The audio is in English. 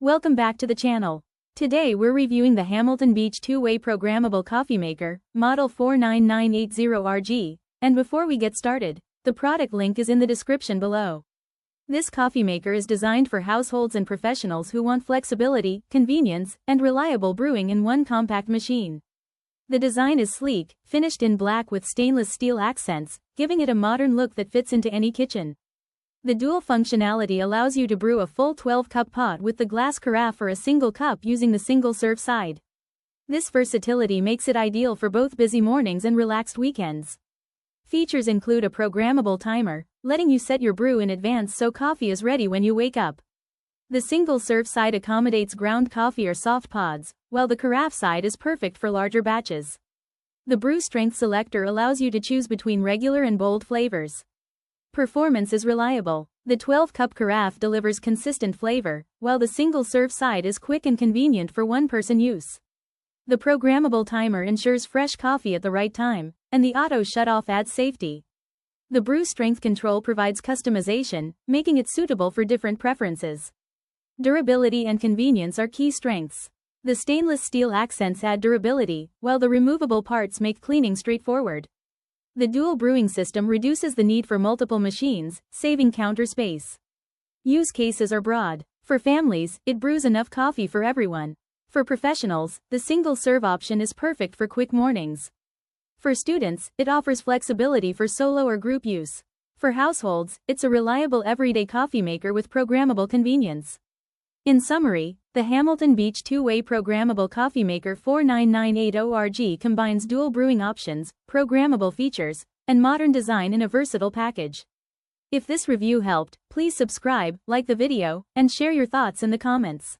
Welcome back to the channel. Today we're reviewing the Hamilton Beach two-way programmable coffee maker, model 49980RG, and before we get started, the product link is in the description below. This coffee maker is designed for households and professionals who want flexibility, convenience, and reliable brewing in one compact machine. The design is sleek, finished in black with stainless steel accents, giving it a modern look that fits into any kitchen. The dual functionality allows you to brew a full 12-cup pot with the glass carafe or a single cup using the single-serve side. This versatility makes it ideal for both busy mornings and relaxed weekends. Features include a programmable timer, letting you set your brew in advance so coffee is ready when you wake up. The single-serve side accommodates ground coffee or soft pods, while the carafe side is perfect for larger batches. The brew strength selector allows you to choose between regular and bold flavors. Performance is reliable. The 12-cup carafe delivers consistent flavor, while the single-serve side is quick and convenient for one-person use. The programmable timer ensures fresh coffee at the right time, and the auto shut-off adds safety. The brew strength control provides customization, making it suitable for different preferences. Durability and convenience are key strengths. The stainless steel accents add durability, while the removable parts make cleaning straightforward. The dual brewing system reduces the need for multiple machines, saving counter space. Use cases are broad. For families, it brews enough coffee for everyone. For professionals, the single-serve option is perfect for quick mornings. For students, it offers flexibility for solo or group use. For households, it's a reliable everyday coffee maker with programmable convenience. In summary, the Hamilton Beach two-way programmable coffee maker 49980RG combines dual brewing options, programmable features, and modern design in a versatile package. If this review helped, please subscribe, like the video, and share your thoughts in the comments.